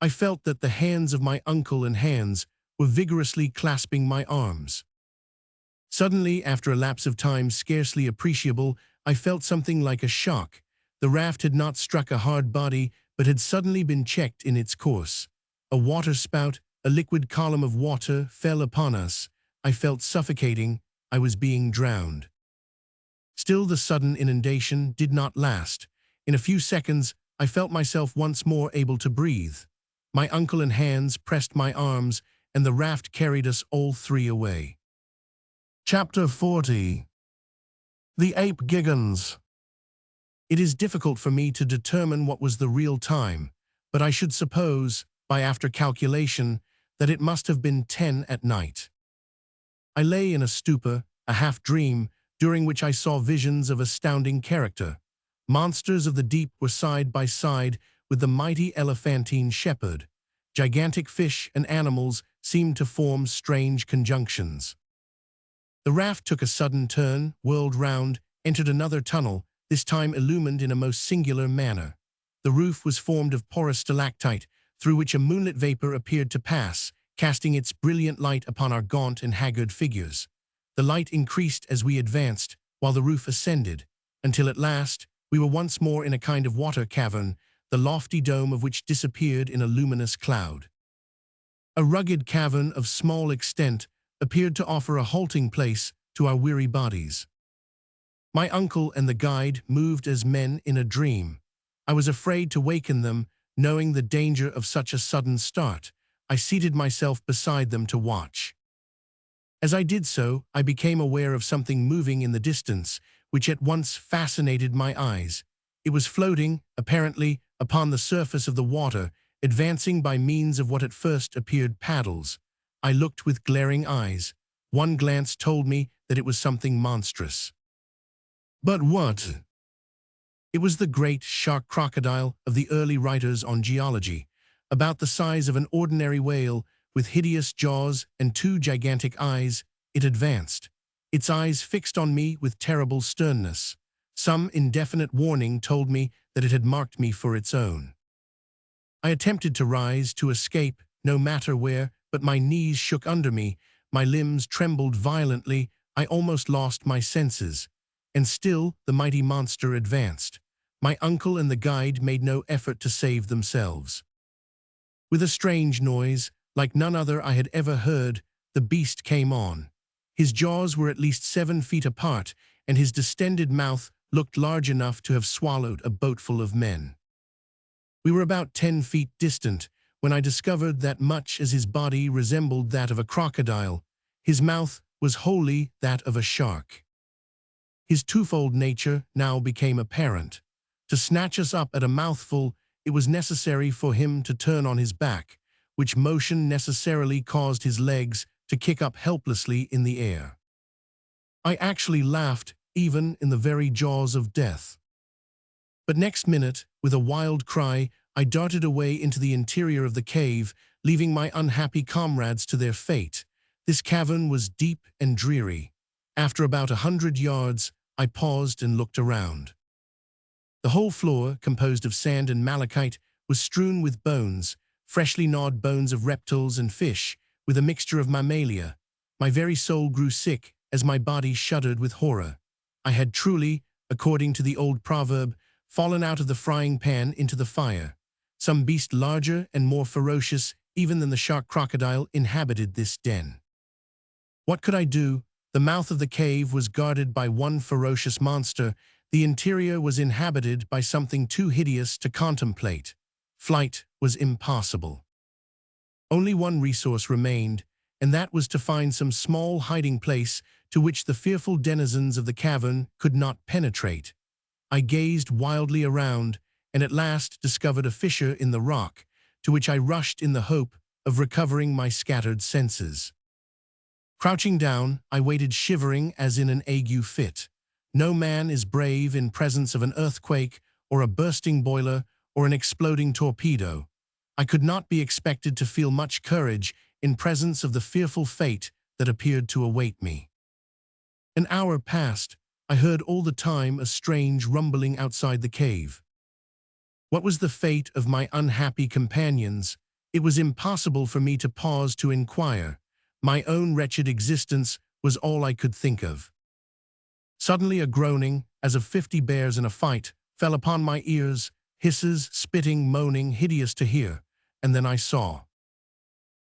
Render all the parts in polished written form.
I felt that the hands of my uncle and hands were vigorously clasping my arms. Suddenly, after a lapse of time scarcely appreciable, I felt something like a shock. The raft had not struck a hard body, but had suddenly been checked in its course. A waterspout, a liquid column of water, fell upon us. I felt suffocating. I was being drowned. Still, the sudden inundation did not last. In a few seconds, I felt myself once more able to breathe. My uncle and hands pressed my arms, and the raft carried us all three away. Chapter 40. The Ape Giggons. It is difficult for me to determine what was the real time, but I should suppose, by after calculation, that it must have been 10 at night. I lay in a stupor, a half-dream, during which I saw visions of astounding character. Monsters of the deep were side by side with the mighty elephantine shepherd. Gigantic fish and animals seemed to form strange conjunctions. The raft took a sudden turn, whirled round, entered another tunnel, this time illumined in a most singular manner. The roof was formed of porous stalactite, through which a moonlit vapor appeared to pass, casting its brilliant light upon our gaunt and haggard figures. The light increased as we advanced, while the roof ascended, until at last we were once more in a kind of water cavern, the lofty dome of which disappeared in a luminous cloud. A rugged cavern of small extent appeared to offer a halting place to our weary bodies. My uncle and the guide moved as men in a dream. I was afraid to waken them, knowing the danger of such a sudden start. I seated myself beside them to watch. As I did so, I became aware of something moving in the distance, which at once fascinated my eyes. It was floating, apparently, upon the surface of the water, advancing by means of what at first appeared paddles. I looked with glaring eyes. One glance told me that it was something monstrous. But what? It was the great shark crocodile of the early writers on geology, about the size of an ordinary whale, with hideous jaws and two gigantic eyes. It advanced, its eyes fixed on me with terrible sternness. Some indefinite warning told me that it had marked me for its own. I attempted to rise, to escape, no matter where, but my knees shook under me, my limbs trembled violently, I almost lost my senses. And still the mighty monster advanced. My uncle and the guide made no effort to save themselves. With a strange noise, like none other I had ever heard, the beast came on. His jaws were at least 7 feet apart, and his distended mouth looked large enough to have swallowed a boatful of men. We were about 10 feet distant, when I discovered that much as his body resembled that of a crocodile, his mouth was wholly that of a shark. His twofold nature now became apparent. To snatch us up at a mouthful, it was necessary for him to turn on his back, which motion necessarily caused his legs to kick up helplessly in the air. I actually laughed, even in the very jaws of death. But next minute, with a wild cry, I darted away into the interior of the cave, leaving my unhappy comrades to their fate. This cavern was deep and dreary. After about 100 yards, I paused and looked around. The whole floor, composed of sand and malachite, was strewn with bones, freshly gnawed bones of reptiles and fish, with a mixture of mammalia. My very soul grew sick as my body shuddered with horror. I had truly, according to the old proverb, fallen out of the frying pan into the fire. Some beast larger and more ferocious even than the shark crocodile inhabited this den. What could I do? The mouth of the cave was guarded by one ferocious monster. The interior was inhabited by something too hideous to contemplate. Flight was impossible. Only one resource remained, and that was to find some small hiding place to which the fearful denizens of the cavern could not penetrate. I gazed wildly around, and at last discovered a fissure in the rock, to which I rushed in the hope of recovering my scattered senses. Crouching down, I waited shivering as in an ague fit. No man is brave in presence of an earthquake, or a bursting boiler, or an exploding torpedo. I could not be expected to feel much courage in presence of the fearful fate that appeared to await me. An hour passed. I heard all the time a strange rumbling outside the cave. What was the fate of my unhappy companions? It was impossible for me to pause to inquire. My own wretched existence was all I could think of. Suddenly a groaning, as of 50 bears in a fight, fell upon my ears, hisses, spitting, moaning, hideous to hear, and then I saw.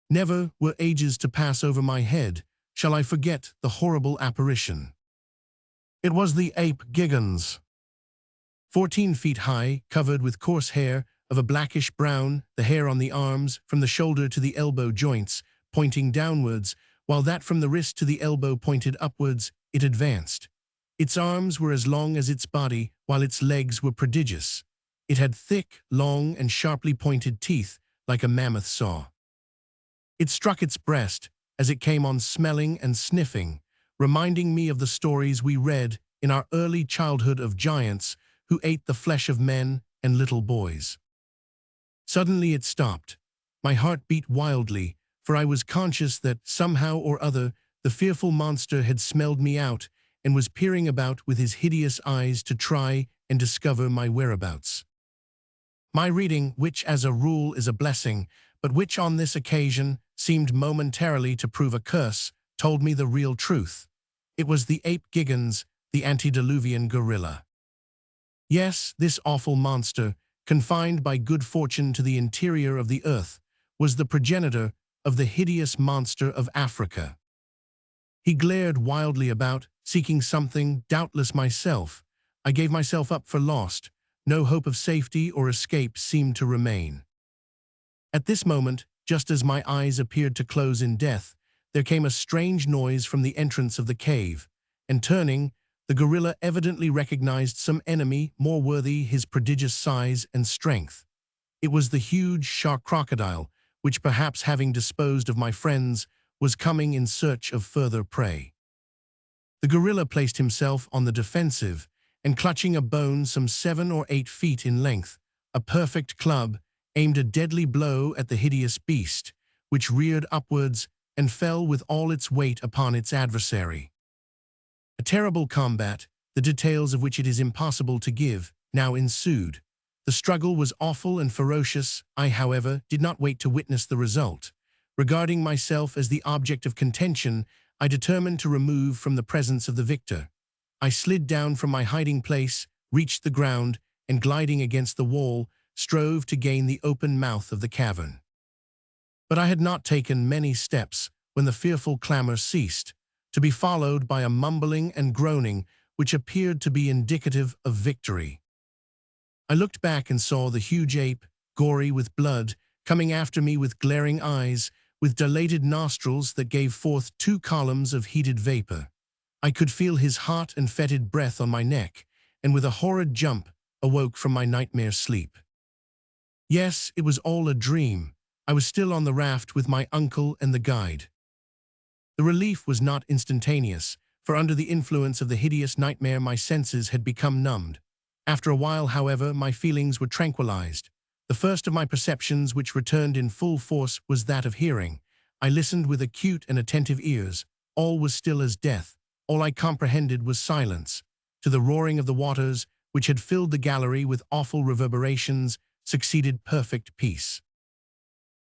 Never were ages to pass over my head, shall I forget the horrible apparition. It was the ape Giggons. 14 feet high, covered with coarse hair of a blackish brown, the hair on the arms, from the shoulder to the elbow joints, pointing downwards, while that from the wrist to the elbow pointed upwards, it advanced. Its arms were as long as its body, while its legs were prodigious. It had thick, long, and sharply pointed teeth, like a mammoth saw. It struck its breast as it came on, smelling and sniffing, reminding me of the stories we read in our early childhood of giants who ate the flesh of men and little boys. Suddenly it stopped. My heart beat wildly, for I was conscious that, somehow or other, the fearful monster had smelled me out and was peering about with his hideous eyes to try and discover my whereabouts. My reading, which as a rule is a blessing, but which on this occasion seemed momentarily to prove a curse, told me the real truth. It was the ape Giggons, the antediluvian gorilla. Yes, this awful monster, confined by good fortune to the interior of the earth, was the progenitor of the hideous monster of Africa. He glared wildly about, seeking something, doubtless myself. I gave myself up for lost. No hope of safety or escape seemed to remain. At this moment, just as my eyes appeared to close in death, there came a strange noise from the entrance of the cave, and turning, the gorilla evidently recognized some enemy more worthy his prodigious size and strength. It was the huge shark crocodile, which, perhaps having disposed of my friends, was coming in search of further prey. The gorilla placed himself on the defensive, and clutching a bone some 7 or 8 feet in length, a perfect club, aimed a deadly blow at the hideous beast, which reared upwards and fell with all its weight upon its adversary. A terrible combat, the details of which it is impossible to give, now ensued. The struggle was awful and ferocious. I, however, did not wait to witness the result. Regarding myself as the object of contention, I determined to remove from the presence of the victor. I slid down from my hiding place, reached the ground, and gliding against the wall, strove to gain the open mouth of the cavern. But I had not taken many steps when the fearful clamor ceased, to be followed by a mumbling and groaning which appeared to be indicative of victory. I looked back and saw the huge ape, gory with blood, coming after me with glaring eyes, with dilated nostrils that gave forth 2 columns of heated vapor. I could feel his hot and fetid breath on my neck, and with a horrid jump, awoke from my nightmare sleep. Yes, it was all a dream. I was still on the raft with my uncle and the guide. The relief was not instantaneous, for under the influence of the hideous nightmare my senses had become numbed. After a while, however, my feelings were tranquilized. The first of my perceptions which returned in full force was that of hearing. I listened with acute and attentive ears. All was still as death. All I comprehended was silence. To the roaring of the waters, which had filled the gallery with awful reverberations, succeeded perfect peace.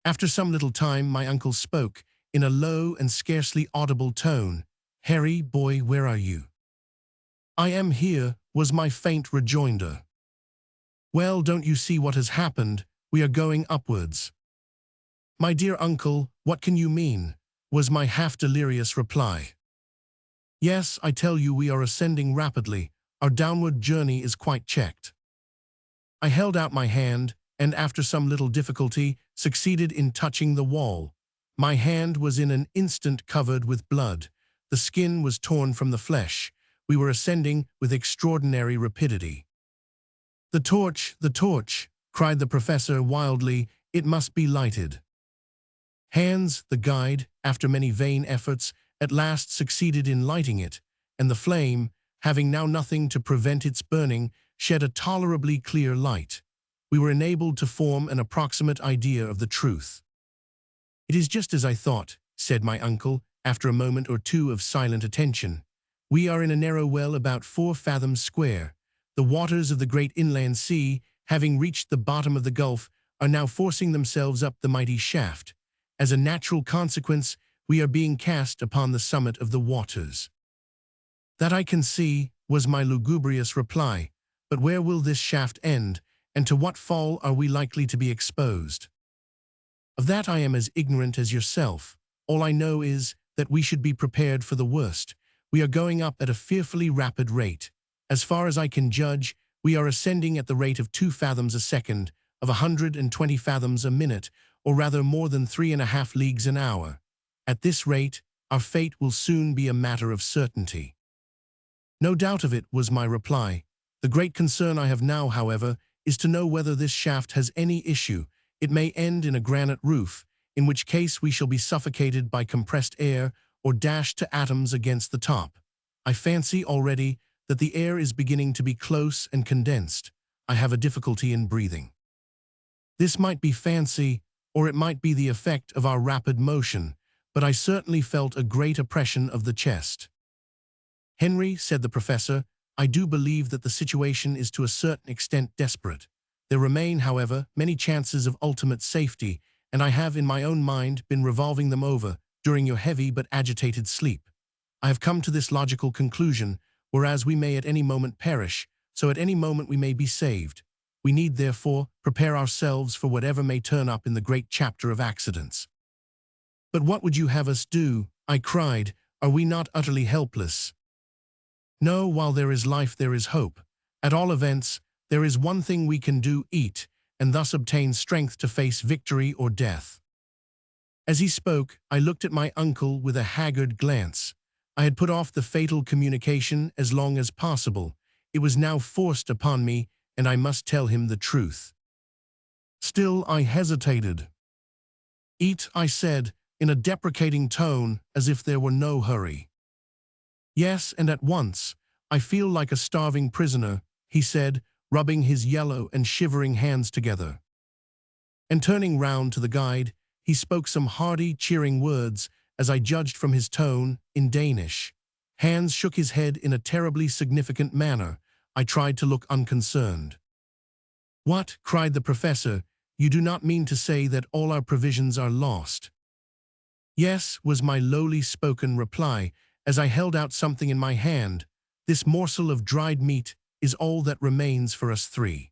After some little time, my uncle spoke, in a low and scarcely audible tone. "Harry, boy, where are you?" "I am here," was my faint rejoinder. "Well, don't you see what has happened? We are going upwards." "My dear uncle, what can you mean?" was my half-delirious reply. "Yes, I tell you we are ascending rapidly. Our downward journey is quite checked." I held out my hand, and after some little difficulty, succeeded in touching the wall. My hand was in an instant covered with blood. The skin was torn from the flesh. We were ascending with extraordinary rapidity. The torch," cried the professor wildly. "It must be lighted." Hans, the guide, after many vain efforts, at last succeeded in lighting it, and the flame, having now nothing to prevent its burning, shed a tolerably clear light. We were enabled to form an approximate idea of the truth. "It is just as I thought," said my uncle, after a moment or two of silent attention. "We are in a narrow well about 4 fathoms square. The waters of the great inland sea, having reached the bottom of the gulf, are now forcing themselves up the mighty shaft. As a natural consequence, we are being cast upon the summit of the waters. That I can see, was my lugubrious reply, but where will this shaft end, and to what fall are we likely to be exposed? Of that I am as ignorant as yourself. All I know is that we should be prepared for the worst. We are going up at a fearfully rapid rate. As far as I can judge, we are ascending at the rate of 2 fathoms a second, of 120 fathoms a minute, or rather more than 3.5 leagues an hour. At this rate, our fate will soon be a matter of certainty. No doubt of it, was my reply. The great concern I have now, however, is to know whether this shaft has any issue. It may end in a granite roof, in which case we shall be suffocated by compressed air or dashed to atoms against the top. I fancy already that the air is beginning to be close and condensed. I have a difficulty in breathing. This might be fancy, or it might be the effect of our rapid motion, but I certainly felt a great oppression of the chest. Henry, said the professor, I do believe that the situation is to a certain extent desperate. There remain, however, many chances of ultimate safety, and I have in my own mind been revolving them over during your heavy but agitated sleep. I have come to this logical conclusion: whereas we may at any moment perish, so at any moment we may be saved. We need, therefore, prepare ourselves for whatever may turn up in the great chapter of accidents. But what would you have us do? I cried. Are we not utterly helpless? No, while there is life there is hope. At all events, there is one thing we can do: eat, and thus obtain strength to face victory or death. As he spoke, I looked at my uncle with a haggard glance. I had put off the fatal communication as long as possible. It was now forced upon me, and I must tell him the truth. Still I hesitated. Eat, I said, in a deprecating tone, as if there were no hurry. Yes, and at once. I feel like a starving prisoner, he said, rubbing his yellow and shivering hands together. And turning round to the guide, he spoke some hearty, cheering words, as I judged from his tone, in Danish. Hans shook his head in a terribly significant manner. I tried to look unconcerned. What? Cried the professor. You do not mean to say that all our provisions are lost? Yes, was my lowly spoken reply, as I held out something in my hand. This morsel of dried meat is all that remains for us 3.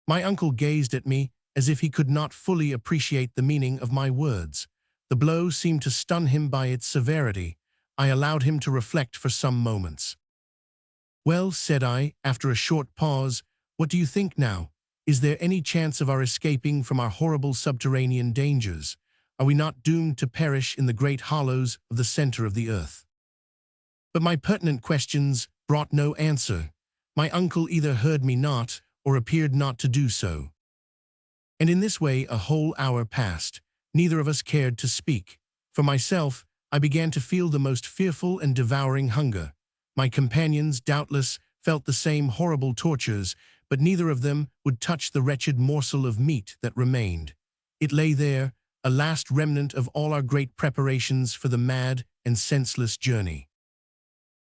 My uncle gazed at me as if he could not fully appreciate the meaning of my words. The blow seemed to stun him by its severity. I allowed him to reflect for some moments. Well, said I, after a short pause, what do you think now? Is there any chance of our escaping from our horrible subterranean dangers? Are we not doomed to perish in the great hollows of the center of the earth? But my pertinent questions brought no answer. My uncle either heard me not, or appeared not to do so. And in this way a whole hour passed. Neither of us cared to speak. For myself, I began to feel the most fearful and devouring hunger. My companions, doubtless, felt the same horrible tortures, but neither of them would touch the wretched morsel of meat that remained. It lay there, a last remnant of all our great preparations for the mad and senseless journey.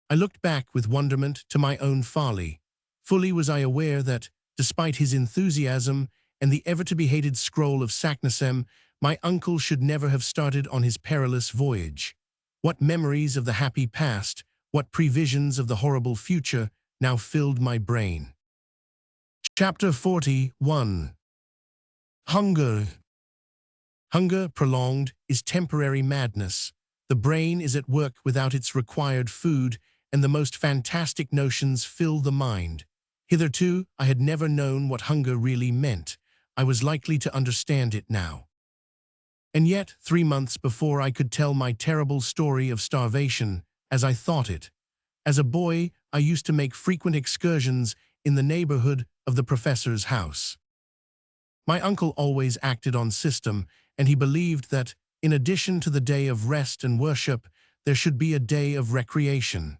I looked back with wonderment to my own folly. Fully was I aware that, despite his enthusiasm and the ever-to-be-hated scroll of Saknussemm, my uncle should never have started on his perilous voyage. What memories of the happy past, what previsions of the horrible future, now filled my brain. Chapter 41. Hunger. Hunger, prolonged, is temporary madness. The brain is at work without its required food, and the most fantastic notions fill the mind. Hitherto, I had never known what hunger really meant. I was likely to understand it now. And yet, 3 months before I could tell my terrible story of starvation, as I thought it. As a boy, I used to make frequent excursions in the neighborhood of the professor's house. My uncle always acted on system, and he believed that, in addition to the day of rest and worship, there should be a day of recreation.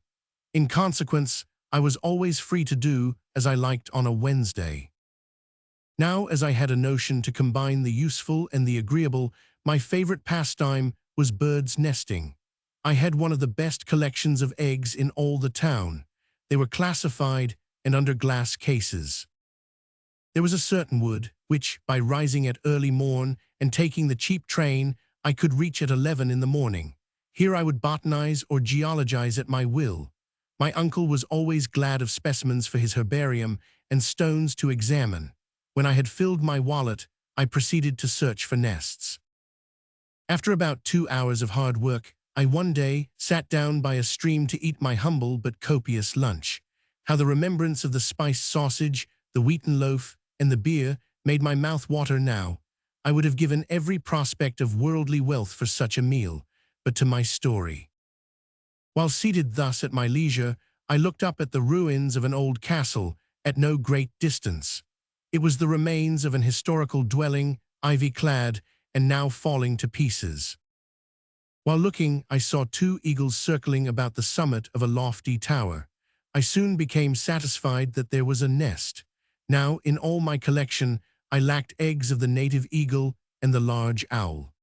In consequence, I was always free to do as I liked on a Wednesday. Now, as I had a notion to combine the useful and the agreeable, my favorite pastime was birds' nesting. I had one of the best collections of eggs in all the town. They were classified and under glass cases. There was a certain wood, which, by rising at early morn and taking the cheap train, I could reach at 11 in the morning. Here I would botanize or geologize at my will. My uncle was always glad of specimens for his herbarium and stones to examine. When I had filled my wallet, I proceeded to search for nests. After about 2 hours of hard work, I one day sat down by a stream to eat my humble but copious lunch. How the remembrance of the spiced sausage, the wheaten loaf, and the beer made my mouth water now. I would have given every prospect of worldly wealth for such a meal, but to my story. While seated thus at my leisure, I looked up at the ruins of an old castle at no great distance. It was the remains of an historical dwelling, ivy-clad, and now falling to pieces. While looking, I saw 2 eagles circling about the summit of a lofty tower. I soon became satisfied that there was a nest. Now, in all my collection, I lacked eggs of the native eagle and the large owl.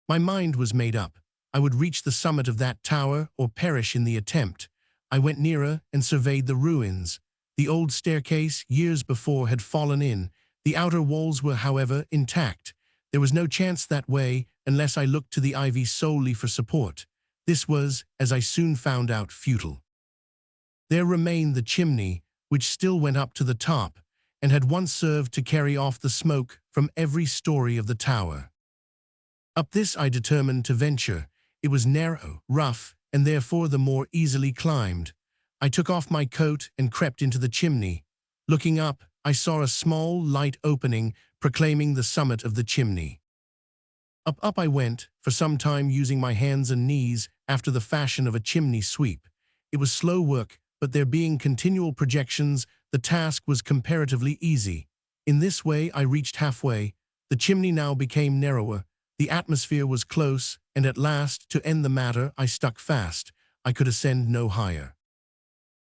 My mind was made up. I would reach the summit of that tower or perish in the attempt. I went nearer and surveyed the ruins. The old staircase, years before, had fallen in. The outer walls were, however, intact. There was no chance that way unless I looked to the ivy solely for support. This was, as I soon found out, futile. There remained the chimney, which still went up to the top, and had once served to carry off the smoke from every story of the tower. Up this I determined to venture. It was narrow, rough, and therefore the more easily climbed. I took off my coat and crept into the chimney. Looking up, I saw a small, light opening proclaiming the summit of the chimney. Up I went, for some time using my hands and knees after the fashion of a chimney sweep. It was slow work, but there being continual projections, the task was comparatively easy. In this way I reached halfway. The chimney now became narrower. The atmosphere was close, and at last, to end the matter, I stuck fast. I could ascend no higher.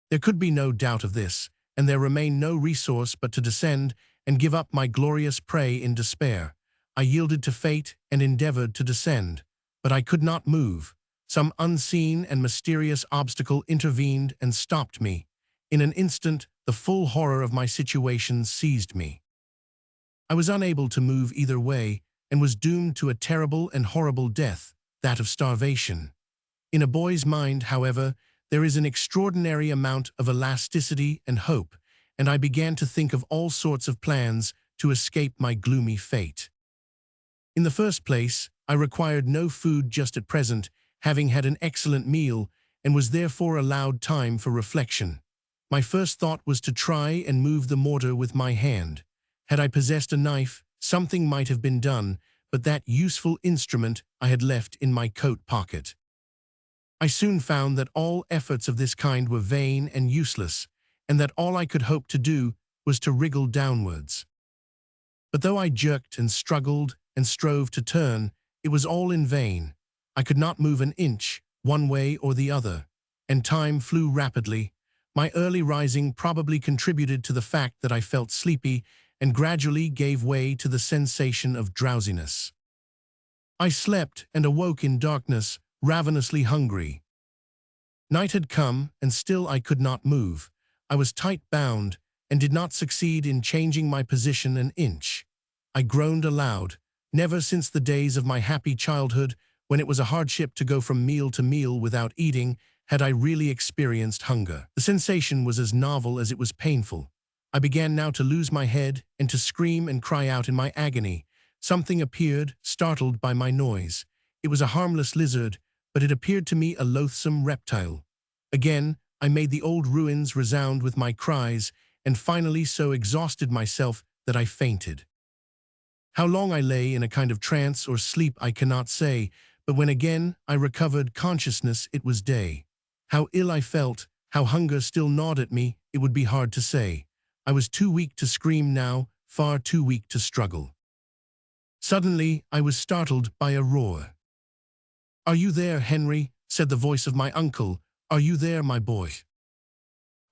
There could be no doubt of this, and there remained no resource but to descend and give up my glorious prey in despair. I yielded to fate and endeavored to descend, but I could not move. Some unseen and mysterious obstacle intervened and stopped me. In an instant, the full horror of my situation seized me. I was unable to move either way, and was doomed to a terrible and horrible death, that of starvation. In a boy's mind, however, there is an extraordinary amount of elasticity and hope, and I began to think of all sorts of plans to escape my gloomy fate. In the first place, I required no food just at present, having had an excellent meal, and was therefore allowed time for reflection. My first thought was to try and move the mortar with my hand. Had I possessed a knife, something might have been done, but that useful instrument I had left in my coat pocket. I soon found that all efforts of this kind were vain and useless, and that all I could hope to do was to wriggle downwards. But though I jerked and struggled and strove to turn, it was all in vain. I could not move an inch, one way or the other, and time flew rapidly. My early rising probably contributed to the fact that I felt sleepy and gradually gave way to the sensation of drowsiness. I slept and awoke in darkness, ravenously hungry. Night had come, and still I could not move. I was tight-bound, and did not succeed in changing my position an inch. I groaned aloud. Never since the days of my happy childhood, when it was a hardship to go from meal to meal without eating, had I really experienced hunger. The sensation was as novel as it was painful. I began now to lose my head and to scream and cry out in my agony. Something appeared, startled by my noise. It was a harmless lizard, but it appeared to me a loathsome reptile. Again, I made the old ruins resound with my cries, and finally so exhausted myself that I fainted. How long I lay in a kind of trance or sleep I cannot say, but when again I recovered consciousness it was day. How ill I felt, how hunger still gnawed at me, it would be hard to say. I was too weak to scream now, far too weak to struggle. Suddenly, I was startled by a roar. "Are you there, Henry?" said the voice of my uncle. "Are you there, my boy?"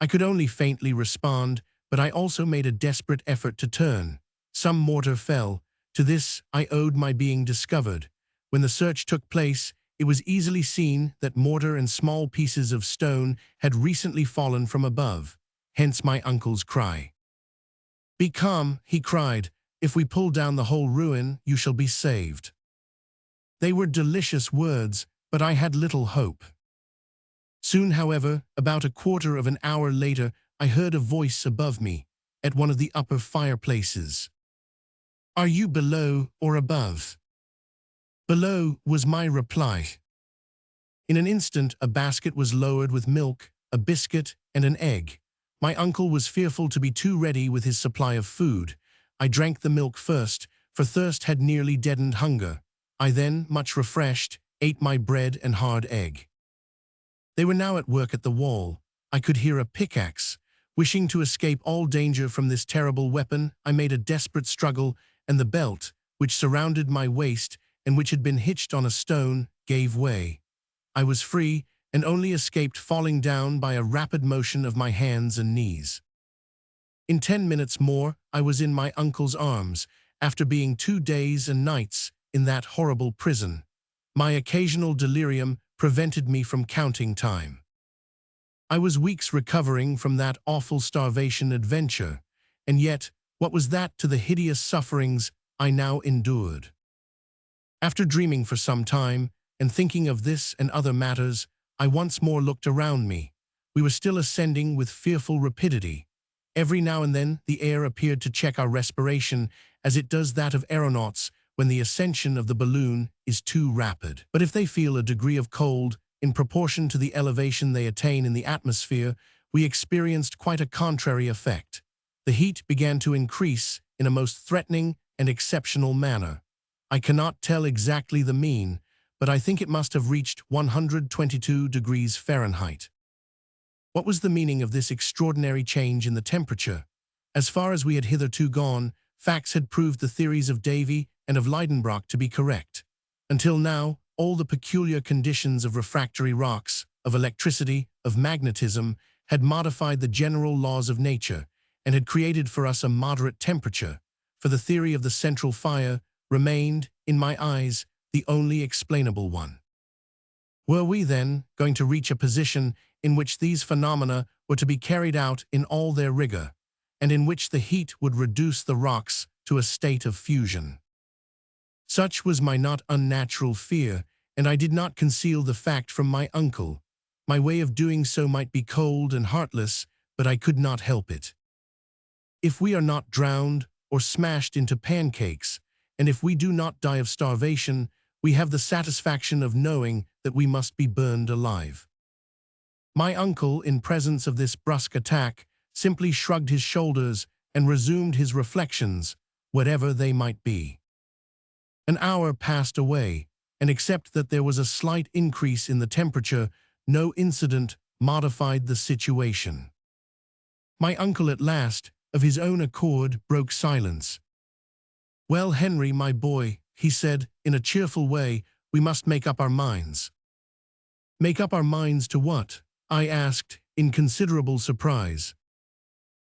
I could only faintly respond, but I also made a desperate effort to turn. Some mortar fell. To this I owed my being discovered. When the search took place, it was easily seen that mortar and small pieces of stone had recently fallen from above, hence my uncle's cry. "Be calm," he cried. "If we pull down the whole ruin, you shall be saved." They were delicious words, but I had little hope. Soon, however, about a quarter of an hour later, I heard a voice above me, at one of the upper fireplaces. "Are you below or above?" "Below," was my reply. In an instant, a basket was lowered with milk, a biscuit, and an egg. My uncle was fearful to be too ready with his supply of food. I drank the milk first, for thirst had nearly deadened hunger. I then, much refreshed, ate my bread and hard egg. They were now at work at the wall. I could hear a pickaxe. Wishing to escape all danger from this terrible weapon, I made a desperate struggle, and the belt, which surrounded my waist and which had been hitched on a stone, gave way. I was free, and only escaped falling down by a rapid motion of my hands and knees. In 10 minutes more, I was in my uncle's arms, after being 2 days and nights in that horrible prison. My occasional delirium prevented me from counting time. I was weeks recovering from that awful starvation adventure, and yet, what was that to the hideous sufferings I now endured? After dreaming for some time, and thinking of this and other matters, I once more looked around me. We were still ascending with fearful rapidity. Every now and then, the air appeared to check our respiration, as it does that of aeronauts when the ascension of the balloon is too rapid. But if they feel a degree of cold, in proportion to the elevation they attain in the atmosphere, we experienced quite a contrary effect. The heat began to increase in a most threatening and exceptional manner. I cannot tell exactly the mean, but I think it must have reached 122 degrees Fahrenheit. What was the meaning of this extraordinary change in the temperature? As far as we had hitherto gone, facts had proved the theories of Davy and of Lidenbrock to be correct. Until now, all the peculiar conditions of refractory rocks, of electricity, of magnetism, had modified the general laws of nature, and had created for us a moderate temperature, for the theory of the central fire remained, in my eyes, the only explainable one. Were we, then, going to reach a position in which these phenomena were to be carried out in all their rigor, and in which the heat would reduce the rocks to a state of fusion? Such was my not unnatural fear, and I did not conceal the fact from my uncle. My way of doing so might be cold and heartless, but I could not help it. If we are not drowned or smashed into pancakes, and if we do not die of starvation, we have the satisfaction of knowing that we must be burned alive. My uncle, in presence of this brusque attack, simply shrugged his shoulders and resumed his reflections, whatever they might be. An hour passed away, and except that there was a slight increase in the temperature, no incident modified the situation. My uncle at last, of his own accord, broke silence. "Well, Henry, my boy," he said, in a cheerful way, "we must make up our minds." "Make up our minds to what?" I asked, in considerable surprise.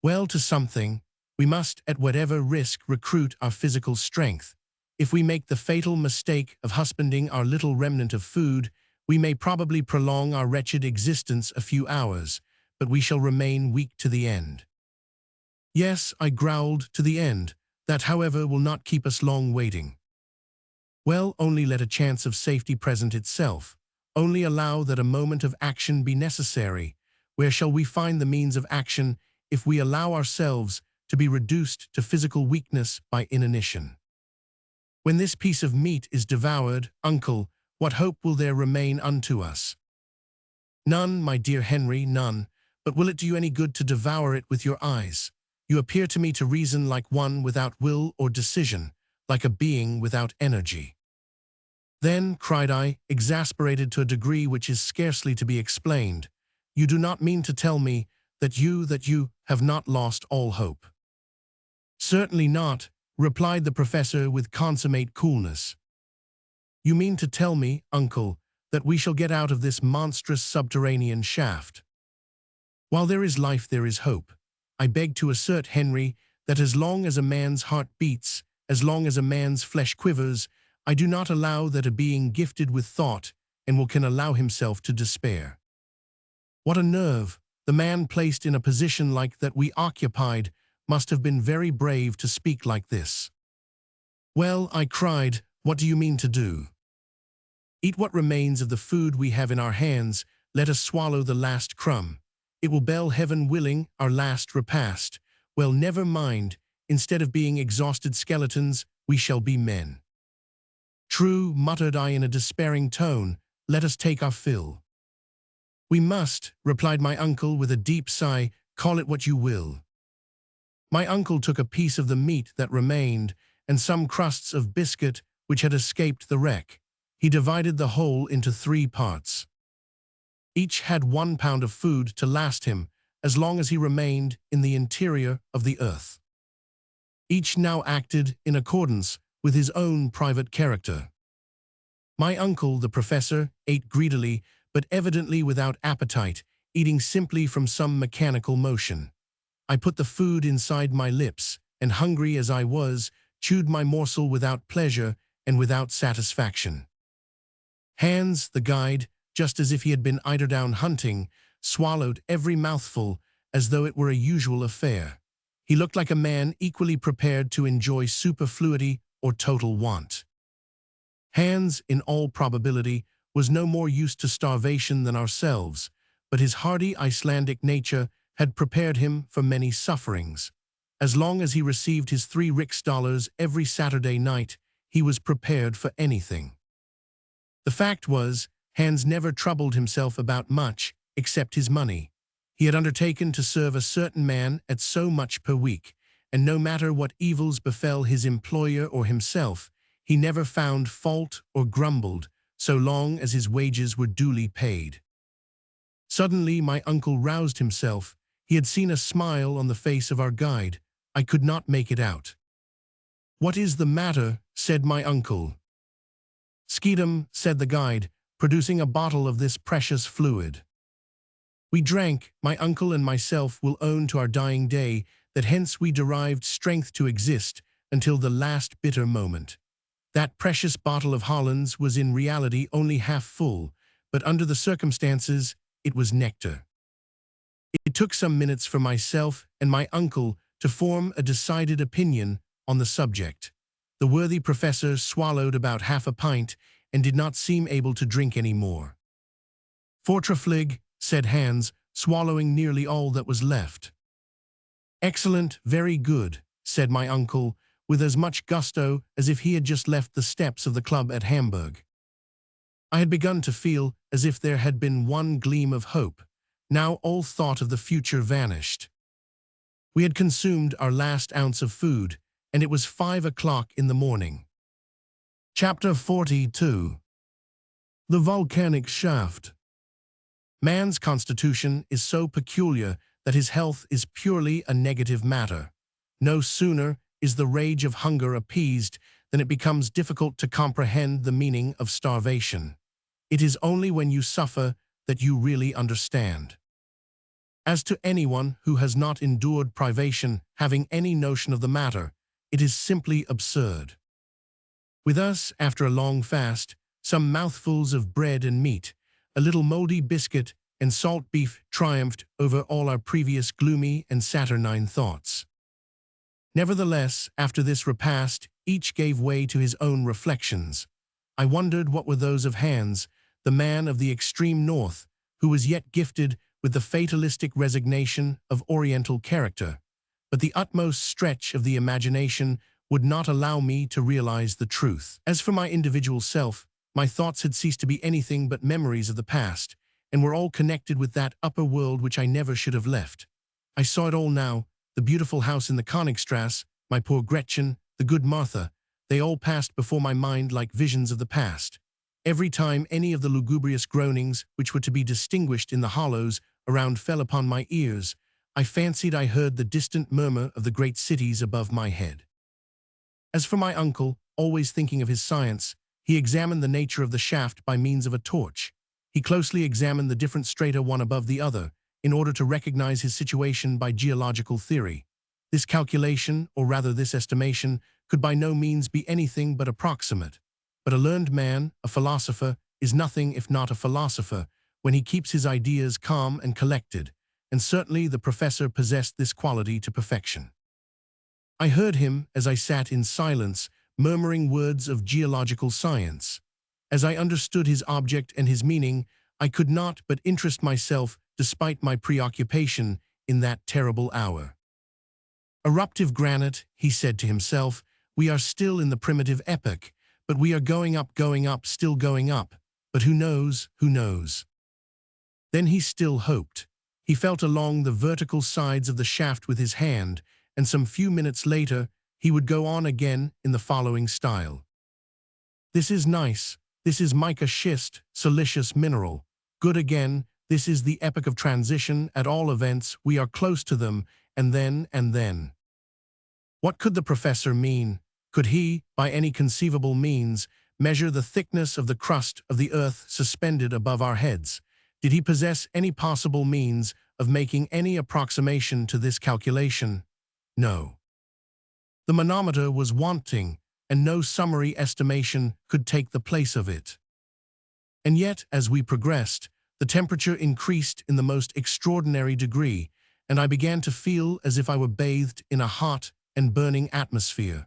"Well, to something. We must, at whatever risk, recruit our physical strength. If we make the fatal mistake of husbanding our little remnant of food, we may probably prolong our wretched existence a few hours, but we shall remain weak to the end." "Yes," I growled, "to the end. That, however, will not keep us long waiting." "Well, only let a chance of safety present itself. Only allow that a moment of action be necessary. Where shall we find the means of action if we allow ourselves to be reduced to physical weakness by inanition? When this piece of meat is devoured, uncle, what hope will there remain unto us?" "None, my dear Henry, none. But will it do you any good to devour it with your eyes? You appear to me to reason like one without will or decision, like a being without energy." "Then," cried I, exasperated to a degree which is scarcely to be explained, "you do not mean to tell me that you have not lost all hope?" "Certainly not," replied the professor with consummate coolness. "You mean to tell me, uncle, that we shall get out of this monstrous subterranean shaft?" "While there is life there is hope. I beg to assert, Henry, that as long as a man's heart beats, as long as a man's flesh quivers, I do not allow that a being gifted with thought and can allow himself to despair. What a nerve! The man placed in a position like that we occupied must have been very brave to speak like this. "Well," I cried, "what do you mean to do?" "Eat what remains of the food we have in our hands. Let us swallow the last crumb. It will be, heaven willing, our last repast. Well, never mind. Instead of being exhausted skeletons, we shall be men." "True," muttered I in a despairing tone. "Let us take our fill." "We must," replied my uncle with a deep sigh. "Call it what you will." My uncle took a piece of the meat that remained and some crusts of biscuit which had escaped the wreck. He divided the whole into 3 parts. Each had 1 pound of food to last him as long as he remained in the interior of the earth. Each now acted in accordance with his own private character. My uncle, the professor, ate greedily, but evidently without appetite, eating simply from some mechanical motion. I put the food inside my lips, and hungry as I was, chewed my morsel without pleasure and without satisfaction. Hans, the guide, just as if he had been eiderdown hunting, swallowed every mouthful as though it were a usual affair. He looked like a man equally prepared to enjoy superfluity or total want. Hans, in all probability, was no more used to starvation than ourselves, but his hardy Icelandic nature had prepared him for many sufferings. As long as he received his 3 riksdaler every Saturday night, he was prepared for anything. The fact was, Hans never troubled himself about much except his money. He had undertaken to serve a certain man at so much per week, and no matter what evils befell his employer or himself, he never found fault or grumbled, so long as his wages were duly paid. Suddenly my uncle roused himself. He had seen a smile on the face of our guide. I could not make it out. "What is the matter?" said my uncle. "Skedam," said the guide, producing a bottle of this precious fluid. We drank. My uncle and myself will own to our dying day that hence we derived strength to exist until the last bitter moment. That precious bottle of Hollands was in reality only half full, but under the circumstances, it was nectar. It took some minutes for myself and my uncle to form a decided opinion on the subject. The worthy professor swallowed about half a pint and did not seem able to drink any more. "Fortreflig," said Hans, swallowing nearly all that was left. "Excellent, very good," said my uncle, with as much gusto as if he had just left the steps of the club at Hamburg. I had begun to feel as if there had been one gleam of hope. Now all thought of the future vanished. We had consumed our last ounce of food, and it was 5 o'clock in the morning. Chapter 42. The Volcanic Shaft. Man's constitution is so peculiar that his health is purely a negative matter. No sooner is the rage of hunger appeased than it becomes difficult to comprehend the meaning of starvation. It is only when you suffer that you really understand. As to anyone who has not endured privation having any notion of the matter, it is simply absurd. With us, after a long fast, some mouthfuls of bread and meat, a little moldy biscuit, and salt beef triumphed over all our previous gloomy and saturnine thoughts. Nevertheless, after this repast, each gave way to his own reflections. I wondered what were those of Hans, the man of the extreme north, who was yet gifted with the fatalistic resignation of Oriental character, but the utmost stretch of the imagination would not allow me to realize the truth. As for my individual self, my thoughts had ceased to be anything but memories of the past, and were all connected with that upper world which I never should have left. I saw it all now, the beautiful house in the Königstrasse, my poor Gretchen, the good Martha, they all passed before my mind like visions of the past. Every time any of the lugubrious groanings which were to be distinguished in the hollows around fell upon my ears, I fancied I heard the distant murmur of the great cities above my head. As for my uncle, always thinking of his science, he examined the nature of the shaft by means of a torch. He closely examined the different strata one above the other, in order to recognize his situation by geological theory. This calculation, or rather this estimation, could by no means be anything but approximate. But a learned man, a philosopher, is nothing if not a philosopher when he keeps his ideas calm and collected, and certainly the professor possessed this quality to perfection. I heard him as I sat in silence, murmuring words of geological science. As I understood his object and his meaning, I could not but interest myself despite my preoccupation in that terrible hour. Eruptive granite, he said to himself, we are still in the primitive epoch, but we are going up, still going up. But who knows, who knows? Then he still hoped. He felt along the vertical sides of the shaft with his hand, and some few minutes later, he would go on again in the following style. This is nice. This is mica schist, silicious mineral. Good again. This is the epoch of transition. At all events, we are close to them, and then. What could the professor mean? Could he, by any conceivable means, measure the thickness of the crust of the earth suspended above our heads? Did he possess any possible means of making any approximation to this calculation? No. The manometer was wanting, and no summary estimation could take the place of it. And yet, as we progressed, the temperature increased in the most extraordinary degree, and I began to feel as if I were bathed in a hot and burning atmosphere.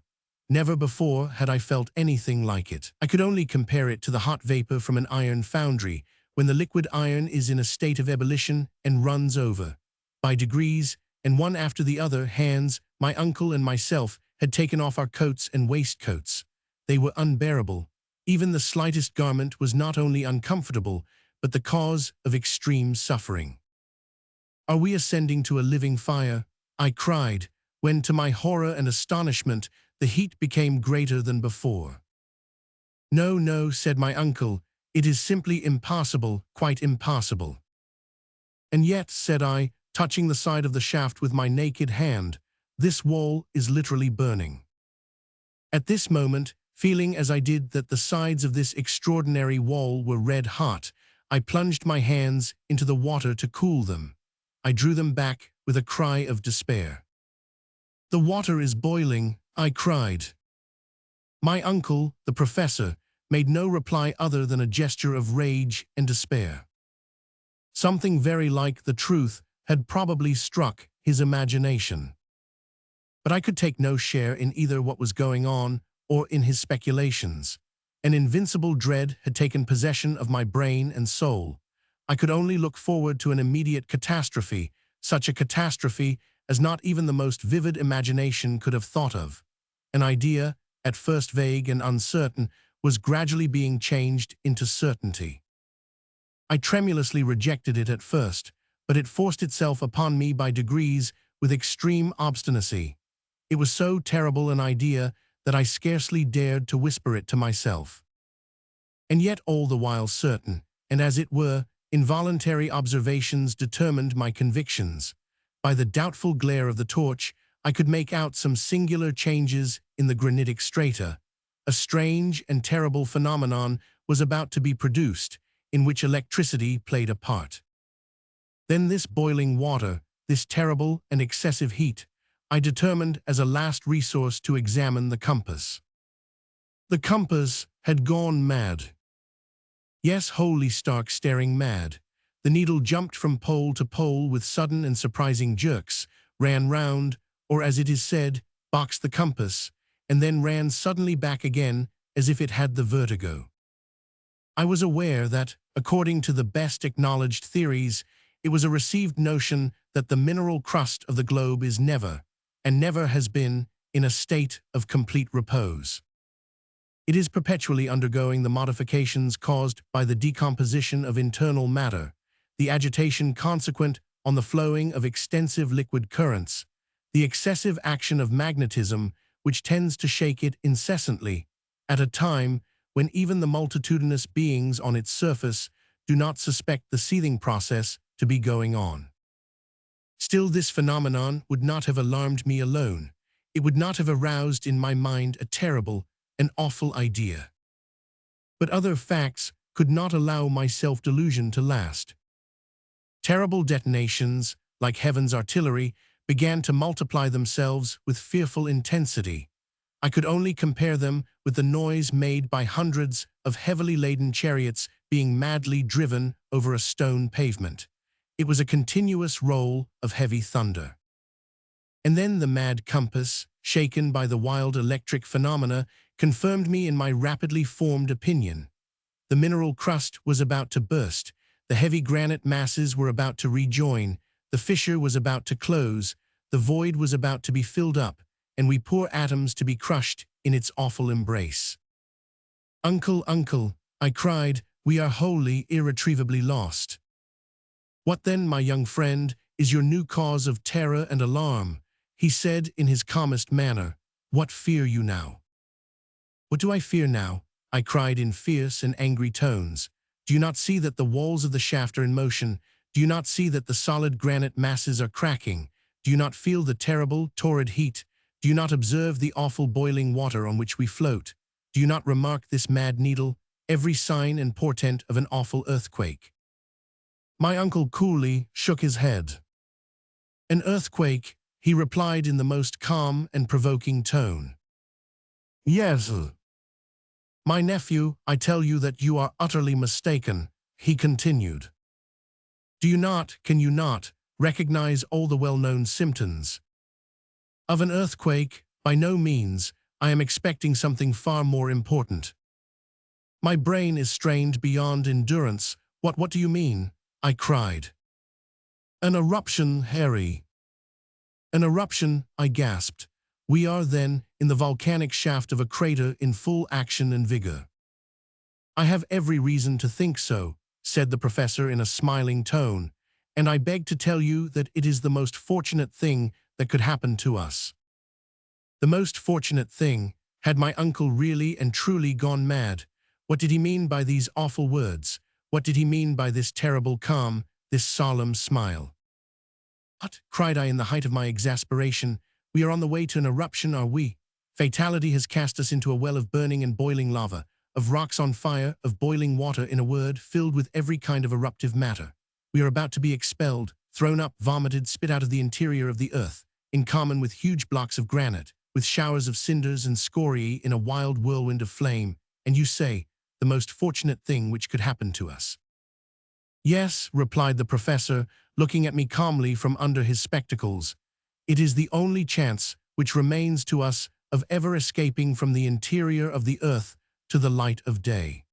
Never before had I felt anything like it. I could only compare it to the hot vapor from an iron foundry, when the liquid iron is in a state of ebullition and runs over. By degrees, and one after the other, Hans, my uncle, and myself had taken off our coats and waistcoats. They were unbearable. Even the slightest garment was not only uncomfortable, but the cause of extreme suffering. Are we ascending to a living fire? I cried, when to my horror and astonishment, the heat became greater than before. No, no, said my uncle, it is simply impossible, quite impossible. And yet, said I, touching the side of the shaft with my naked hand, this wall is literally burning. At this moment, feeling as I did that the sides of this extraordinary wall were red hot, I plunged my hands into the water to cool them. I drew them back with a cry of despair. The water is boiling, I cried. My uncle, the professor, made no reply other than a gesture of rage and despair. Something very like the truth had probably struck his imagination. But I could take no share in either what was going on or in his speculations. An invincible dread had taken possession of my brain and soul. I could only look forward to an immediate catastrophe, such a catastrophe as not even the most vivid imagination could have thought of. An idea, at first vague and uncertain, was gradually being changed into certainty. I tremulously rejected it at first, but it forced itself upon me by degrees with extreme obstinacy. It was so terrible an idea that I scarcely dared to whisper it to myself. And yet all the while certain, and as it were, involuntary observations determined my convictions. By the doubtful glare of the torch, I could make out some singular changes in the granitic strata. A strange and terrible phenomenon was about to be produced, in which electricity played a part. Then this boiling water, this terrible and excessive heat, I determined as a last resource to examine the compass. The compass had gone mad. Yes, wholly stark staring mad. The needle jumped from pole to pole with sudden and surprising jerks, ran round, or as it is said, boxed the compass, and then ran suddenly back again as if it had the vertigo. I was aware that, according to the best acknowledged theories, it was a received notion that the mineral crust of the globe is never, and never has been, in a state of complete repose. It is perpetually undergoing the modifications caused by the decomposition of internal matter, the agitation consequent on the flowing of extensive liquid currents, the excessive action of magnetism which tends to shake it incessantly, at a time when even the multitudinous beings on its surface do not suspect the seething process to be going on. Still, this phenomenon would not have alarmed me alone. It would not have aroused in my mind a terrible, an awful idea. But other facts could not allow my self-delusion to last. Terrible detonations, like heaven's artillery, began to multiply themselves with fearful intensity. I could only compare them with the noise made by hundreds of heavily laden chariots being madly driven over a stone pavement. It was a continuous roll of heavy thunder. And then the mad compass, shaken by the wild electric phenomena, confirmed me in my rapidly formed opinion. The mineral crust was about to burst, the heavy granite masses were about to rejoin, the fissure was about to close, the void was about to be filled up, and we poor atoms to be crushed in its awful embrace. "Uncle, uncle," I cried, "we are wholly, irretrievably lost." "What then, my young friend, is your new cause of terror and alarm?" he said in his calmest manner. "What fear you now?" "What do I fear now?" I cried in fierce and angry tones. "Do you not see that the walls of the shaft are in motion? Do you not see that the solid granite masses are cracking? Do you not feel the terrible, torrid heat? Do you not observe the awful boiling water on which we float? Do you not remark this mad needle, every sign and portent of an awful earthquake?" My uncle coolly shook his head. "An earthquake," he replied in the most calm and provoking tone. "Yes. My nephew, I tell you that you are utterly mistaken," he continued. Can you not, recognize all the well-known symptoms of an earthquake? By no means. I am expecting something far more important. My brain is strained beyond endurance. What do you mean?" I cried. "An eruption, Harry." "An eruption," I gasped. "We are, then, in the volcanic shaft of a crater in full action and vigor." "I have every reason to think so," said the professor in a smiling tone, "and I beg to tell you that it is the most fortunate thing that could happen to us." The most fortunate thing? Had my uncle really and truly gone mad? What did he mean by these awful words? What did he mean by this terrible calm, this solemn smile? "What?" cried I in the height of my exasperation. "We are on the way to an eruption, are we? Fatality has cast us into a well of burning and boiling lava, of rocks on fire, of boiling water, in a word, filled with every kind of eruptive matter. We are about to be expelled, thrown up, vomited, spit out of the interior of the earth, in common with huge blocks of granite, with showers of cinders and scoriae in a wild whirlwind of flame, and you say, the most fortunate thing which could happen to us." "Yes," replied the professor, looking at me calmly from under his spectacles. "It is the only chance which remains to us of ever escaping from the interior of the earth to the light of day.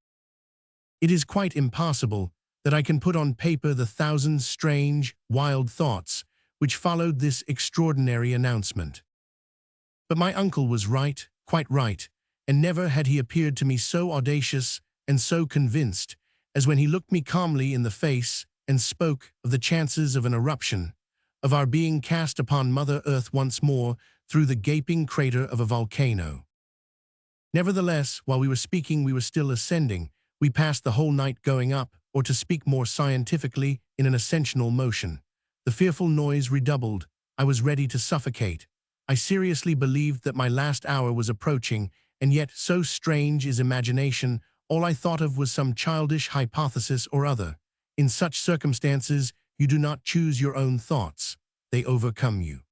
It is quite impossible that I can put on paper the thousand strange, wild thoughts which followed this extraordinary announcement. But my uncle was right, quite right, and never had he appeared to me so audacious and so convinced as when he looked me calmly in the face and spoke of the chances of an eruption, of our being cast upon Mother Earth once more through the gaping crater of a volcano. Nevertheless, while we were speaking, we were still ascending. We passed the whole night going up, or to speak more scientifically, in an ascensional motion. The fearful noise redoubled. I was ready to suffocate. I seriously believed that my last hour was approaching, and yet, so strange is imagination, all I thought of was some childish hypothesis or other. In such circumstances, you do not choose your own thoughts. They overcome you.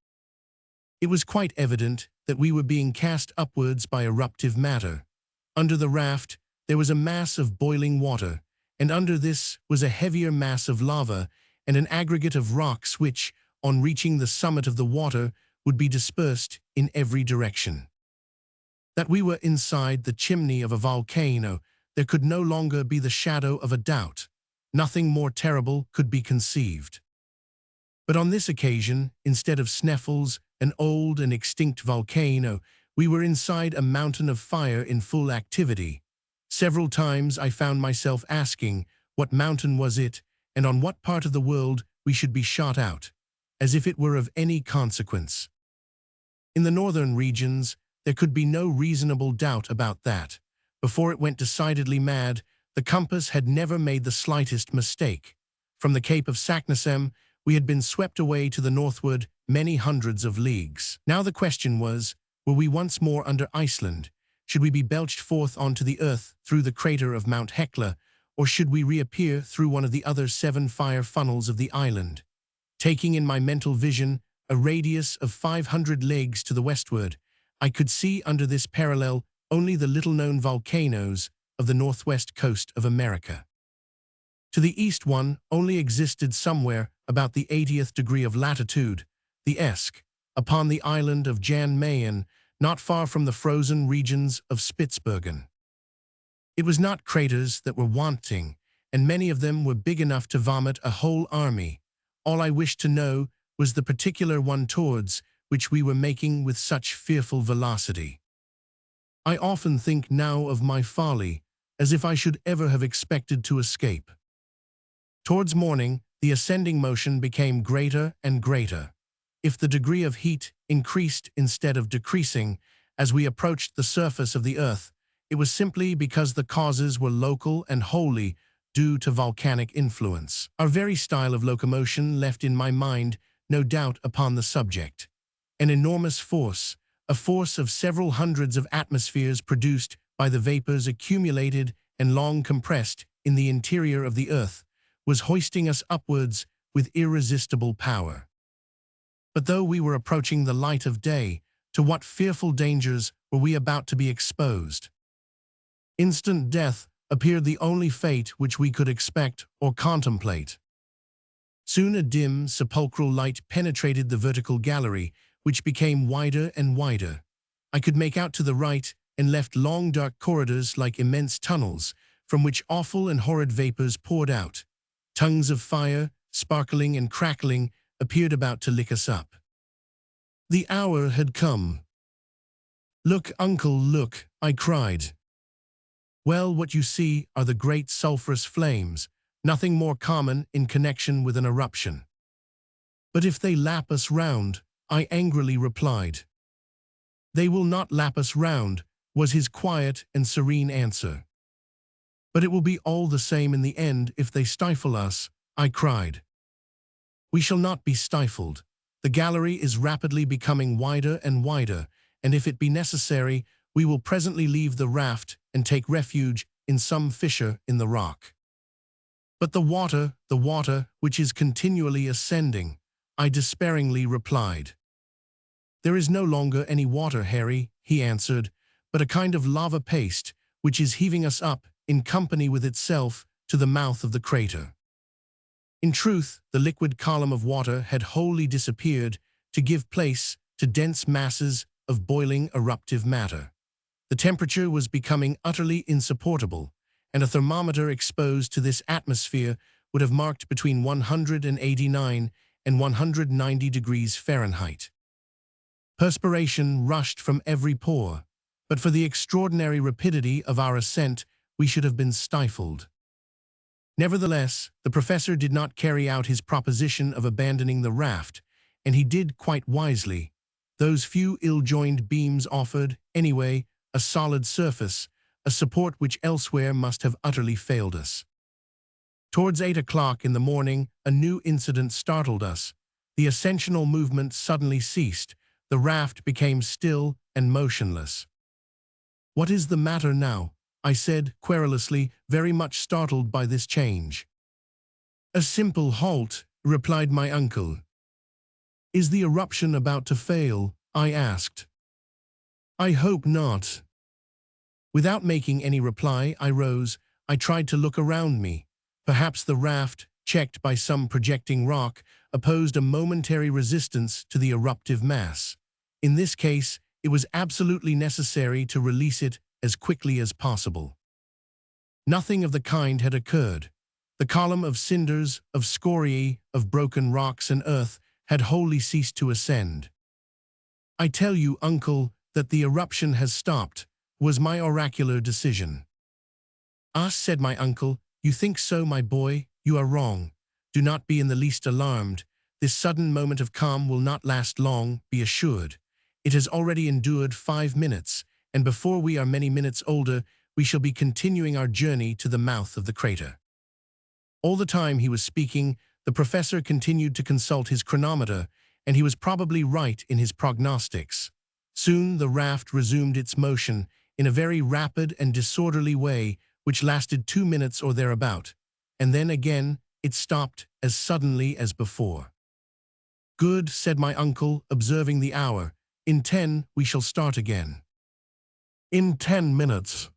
It was quite evident that we were being cast upwards by eruptive matter. Under the raft, there was a mass of boiling water, and under this was a heavier mass of lava and an aggregate of rocks which, on reaching the summit of the water, would be dispersed in every direction. That we were inside the chimney of a volcano, there could no longer be the shadow of a doubt. Nothing more terrible could be conceived. But on this occasion, instead of Sneffels, an old and extinct volcano, we were inside a mountain of fire in full activity. Several times I found myself asking what mountain was it, and on what part of the world we should be shot out, as if it were of any consequence. In the northern regions, there could be no reasonable doubt about that. Before it went decidedly mad, the compass had never made the slightest mistake. From the Cape of Saknussemm, we had been swept away to the northward many hundreds of leagues. Now the question was, were we once more under Iceland? Should we be belched forth onto the earth through the crater of Mount Hekla, or should we reappear through one of the other 7 fire funnels of the island? Taking in my mental vision a radius of 500 leagues to the westward, I could see under this parallel only the little-known volcanoes of the northwest coast of America. To the east one only existed somewhere about the 80th degree of latitude, the Esk, upon the island of Jan Mayen, not far from the frozen regions of Spitsbergen. It was not craters that were wanting, and many of them were big enough to vomit a whole army. All I wished to know was the particular one towards which we were making with such fearful velocity. I often think now of my folly, as if I should ever have expected to escape. Towards morning, the ascending motion became greater and greater. If the degree of heat increased instead of decreasing as we approached the surface of the earth, it was simply because the causes were local and wholly due to volcanic influence. Our very style of locomotion left in my mind no doubt upon the subject. An enormous force, a force of several hundreds of atmospheres produced by the vapors accumulated and long compressed in the interior of the earth, was hoisting us upwards with irresistible power. But though we were approaching the light of day, to what fearful dangers were we about to be exposed? Instant death appeared the only fate which we could expect or contemplate. Soon a dim, sepulchral light penetrated the vertical gallery, which became wider and wider. I could make out to the right and left long dark corridors like immense tunnels, from which awful and horrid vapors poured out. Tongues of fire, sparkling and crackling, appeared about to lick us up. The hour had come. "Look, uncle, look," I cried. Well, what you see are the great sulphurous flames, nothing more common in connection with an eruption. But if they lap us round, I angrily replied. They will not lap us round, was his quiet and serene answer. But it will be all the same in the end if they stifle us, I cried. We shall not be stifled. The gallery is rapidly becoming wider and wider, and if it be necessary, we will presently leave the raft and take refuge in some fissure in the rock. But the water, which is continually ascending, I despairingly replied. There is no longer any water, Harry, he answered, but a kind of lava paste, which is heaving us up, in company with itself, to the mouth of the crater. In truth, the liquid column of water had wholly disappeared to give place to dense masses of boiling eruptive matter. The temperature was becoming utterly insupportable, and a thermometer exposed to this atmosphere would have marked between 189 and 190 degrees Fahrenheit. Perspiration rushed from every pore, but for the extraordinary rapidity of our ascent, we should have been stifled. Nevertheless, the professor did not carry out his proposition of abandoning the raft, and he did quite wisely. Those few ill-joined beams offered, anyway, a solid surface, a support which elsewhere must have utterly failed us. Towards 8 o'clock in the morning, a new incident startled us. The ascensional movement suddenly ceased. The raft became still and motionless. What is the matter now? I said querulously, very much startled by this change. A simple halt, replied my uncle. Is the eruption about to fail? I asked. I hope not. Without making any reply, I rose. I tried to look around me. Perhaps the raft, checked by some projecting rock, opposed a momentary resistance to the eruptive mass. In this case, it was absolutely necessary to release it as quickly as possible. Nothing of the kind had occurred. The column of cinders, of scoriae, of broken rocks and earth had wholly ceased to ascend. I tell you, uncle, that the eruption has stopped, was my oracular decision. Ah, said my uncle, you think so, my boy? You are wrong. Do not be in the least alarmed. This sudden moment of calm will not last long, be assured. It has already endured 5 minutes, and before we are many minutes older, we shall be continuing our journey to the mouth of the crater. All the time he was speaking, the professor continued to consult his chronometer, and he was probably right in his prognostics. Soon the raft resumed its motion in a very rapid and disorderly way, which lasted 2 minutes or thereabout, and then again it stopped as suddenly as before. Good, said my uncle, observing the hour. In 10 we shall start again. In 10 minutes.